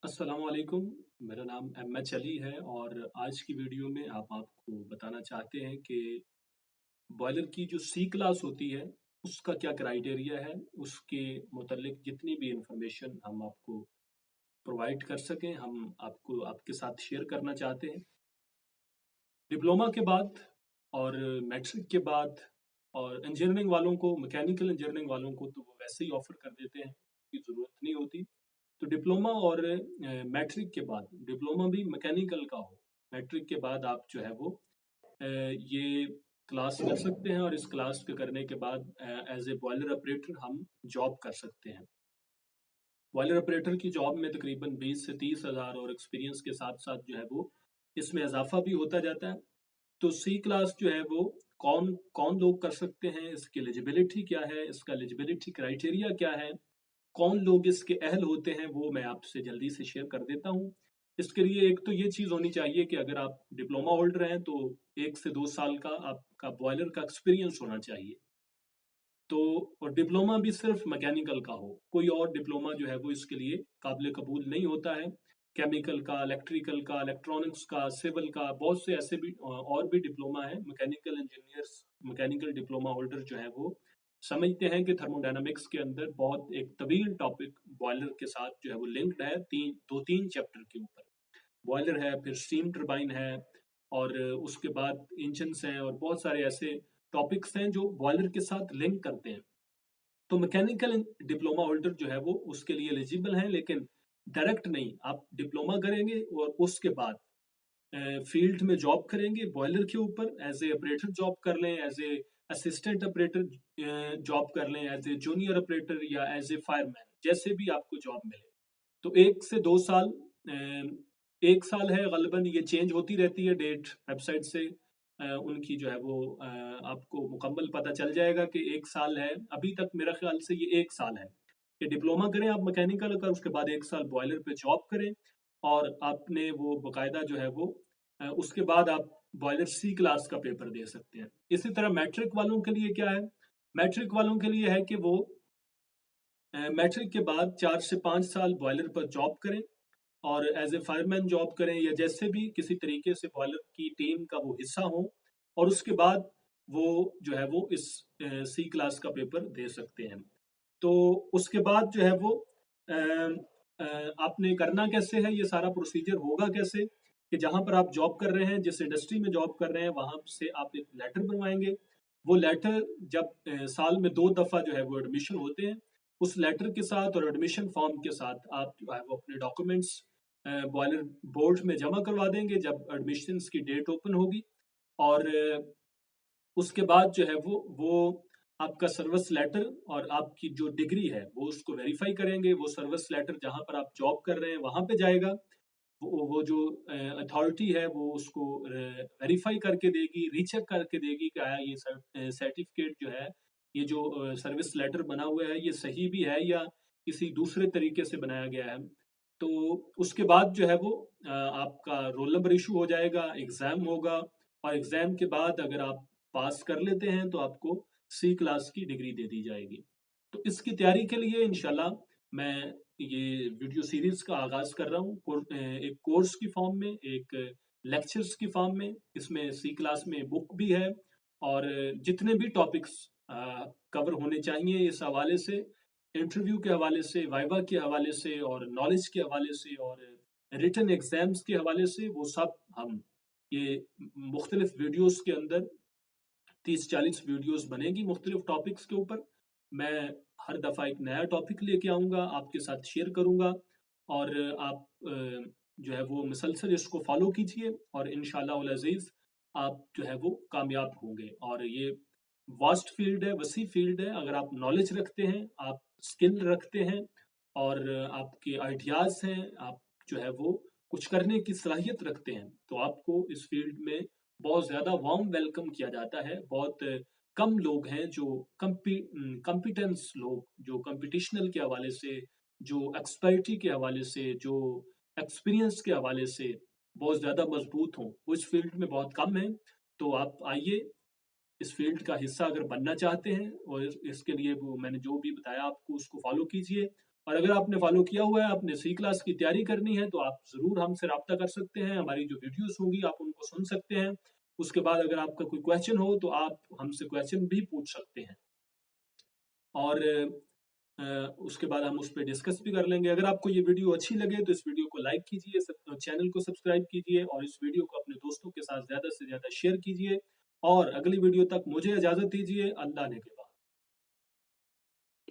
अस्सलाम वालेकुम। मेरा नाम एच अली है और आज की वीडियो में आपको बताना चाहते हैं कि बॉयलर की जो सी क्लास होती है उसका क्या क्राइटेरिया है, उसके मुतल्लिक जितनी भी इंफॉर्मेशन हम आपको प्रोवाइड कर सकें हम आपको आपके साथ शेयर करना चाहते हैं। डिप्लोमा के बाद और मैट्रिक के बाद और इंजीनियरिंग वालों को, मैकेनिकल इंजीनियरिंग वालों को तो वो वैसे ही ऑफर कर देते हैं, की ज़रूरत नहीं होती। तो डिप्लोमा और मैट्रिक के बाद डिप्लोमा भी मैकेनिकल का हो, मैट्रिक के बाद आप जो है वो ये क्लास कर सकते हैं और इस क्लास के करने के बाद एज ए बॉयलर ऑपरेटर हम जॉब कर सकते हैं। बॉयलर ऑपरेटर की जॉब में तकरीबन 20 से 30 हज़ार और एक्सपीरियंस के साथ साथ जो है वो इसमें इजाफा भी होता जाता है। तो सी क्लास जो है वो कौन कौन लोग कर सकते हैं, इसकी एलिजिबिलिटी क्या है, इसका एलिजिबिलिटी क्राइटेरिया क्या है, कौन लोग इसके अहल होते हैं, वो मैं आपसे जल्दी से शेयर कर देता हूँ। इसके लिए एक तो ये चीज़ होनी चाहिए कि अगर आप डिप्लोमा होल्डर हैं तो 1 से 2 साल का आपका बॉयलर का एक्सपीरियंस होना चाहिए। तो और डिप्लोमा भी सिर्फ मैकेनिकल का हो, कोई और डिप्लोमा जो है वो इसके लिए काबिल कबूल नहीं होता है। केमिकल का, इलेक्ट्रिकल का, इलेक्ट्रॉनिक्स का, सिविल का, बहुत से ऐसे भी और भी डिप्लोमा है। Mechanical engineers, mechanical diploma holder जो है वो समझते हैं कि थर्मोडायनामिक्स के अंदर बहुत एक तवील टॉपिक बॉयलर के साथ जो है वो लिंक्ड है, दो तीन चैप्टर के ऊपर। बॉयलर है, फिर स्टीम टरबाइन है और उसके बाद इंजन्स हैं और बहुत सारे ऐसे टॉपिक्स हैं जो बॉयलर के साथ लिंक करते हैं। तो मैकेनिकल डिप्लोमा होल्डर जो है वो उसके लिए एलिजिबल हैं, लेकिन डायरेक्ट नहीं। आप डिप्लोमा करेंगे और उसके बाद फील्ड में जॉब करेंगे बॉयलर के ऊपर, एज ए ऑपरेटर जॉब कर लें, as a assistant operator job कर लें, एज ए जूनियर ऑपरेटर या एज ए फायरमैन, जैसे भी आपको जॉब मिले। तो 1 से 2 साल, 1 साल है गलबन, ये चेंज होती रहती है डेट वेबसाइट से। उनकी जो है वो आपको मुकम्मल पता चल जाएगा कि 1 साल है। अभी तक मेरा ख्याल से ये 1 साल है कि डिप्लोमा करें आप मैकेनिकल का, उसके बाद 1 साल बॉयलर पे जॉब करें और आपने वो बाकायदा जो है वो उसके बाद आप बॉयलर सी क्लास का पेपर दे सकते हैं। इसी तरह मैट्रिक वालों के लिए क्या है, मैट्रिक वालों के लिए है कि वो मैट्रिक के बाद 4 से 5 साल बॉयलर पर जॉब करें और एज ए फायरमैन जॉब करें या जैसे भी किसी तरीके से बॉयलर की टीम का वो हिस्सा हो, और उसके बाद वो जो है वो इस सी क्लास का पेपर दे सकते हैं। तो उसके बाद जो है वो अ, आपने करना कैसे है, ये सारा प्रोसीजर होगा कैसे कि जहां पर आप जॉब कर रहे हैं, जिस इंडस्ट्री में जॉब कर रहे हैं, वहां से आप एक लेटर बनवाएंगे। वो लेटर जब साल में 2 दफा जो है वो एडमिशन होते हैं, उस लेटर के साथ और एडमिशन फॉर्म के साथ आप जो है वो अपने डॉक्यूमेंट्स बॉयलर बोर्ड में जमा करवा देंगे जब एडमिशन की डेट ओपन होगी। और उसके बाद जो है वो आपका सर्विस लेटर और आपकी जो डिग्री है वो उसको वेरीफाई करेंगे। वो सर्विस लेटर जहां पर आप जॉब कर रहे हैं वहां पे जाएगा। वो जो अथॉरिटी है वो उसको वेरीफाई करके देगी, रीचेक करके देगी कि आया ये सर्टिफिकेट जो है, ये जो सर्विस लेटर बना हुआ है, ये सही भी है या किसी दूसरे तरीके से बनाया गया है। तो उसके बाद जो है वो आपका रोल नंबर इशू हो जाएगा, एग्ज़ाम होगा और एग्ज़ाम के बाद अगर आप पास कर लेते हैं तो आपको सी क्लास की डिग्री दे दी जाएगी। तो इसकी तैयारी के लिए इंशाल्लाह मैं ये वीडियो सीरीज का आगाज कर रहा हूँ, एक कोर्स की फॉर्म में, एक लेक्चर्स की फॉर्म में। इसमें सी क्लास में बुक भी है और जितने भी टॉपिक्स कवर होने चाहिए इस हवाले से, इंटरव्यू के हवाले से, वाइवा के हवाले से और नॉलेज के हवाले से और रिटन एग्जाम्स के हवाले से, वो सब हम ये मुख्तलिफ वीडियोस के अंदर 30-40 वीडियोस बनेगी मुख्तलिफ टॉपिक्स के ऊपर। मैं हर दफ़ा एक नया टॉपिक लेके आऊँगा, आपके साथ शेयर करूँगा और आप जो है वो मुसलसल इसको फॉलो कीजिए और इंशाल्लाह उल अज़ीज़ आप जो है वो कामयाब होंगे। और ये वास्ट फील्ड है, वसी फील्ड है। अगर आप नॉलेज रखते हैं, आप स्किल रखते हैं और आपके आइडियाज़ हैं, आप जो है वो कुछ करने की सलाहियत रखते हैं, तो आपको इस फील्ड में बहुत ज़्यादा वार्म वेलकम किया जाता है। बहुत कम लोग हैं जो कॉम्पिटेंस लोग, जो कंपटीशनल के हवाले से, जो एक्सपर्टी के हवाले से, जो एक्सपीरियंस के हवाले से बहुत ज़्यादा मजबूत हों, वो इस फील्ड में बहुत कम हैं। तो आप आइए, इस फील्ड का हिस्सा अगर बनना चाहते हैं और इसके लिए वो मैंने जो भी बताया आपको उसको फॉलो कीजिए اور اگر آپ نے فالو کیا ہوا ہے، اپنے سی کلاس کی تیاری کرنی ہے، تو آپ ضرور ہم سے رابطہ کر سکتے ہیں. ہماری جو ویڈیوز ہوں گی آپ ان کو سن سکتے ہیں. اس کے بعد اگر آپ کا کوئی کویشچن ہو تو آپ ہم سے کویشچن بھی پوچھ سکتے ہیں، اور اس کے بعد ہم اس پہ ڈسکس بھی کر لیں گے. اگر آپ کو یہ ویڈیو اچھی لگے تو اس ویڈیو کو لائک کیجیے، چینل کو سبسکرائب کیجیے، اور اس ویڈیو کو اپنے دوستوں کے ساتھ زیادہ سے زیادہ شیئر کیجیے. اور اگلی ویڈیو تک مجھے اجازت دیجیے. اللہ نے کے بعد.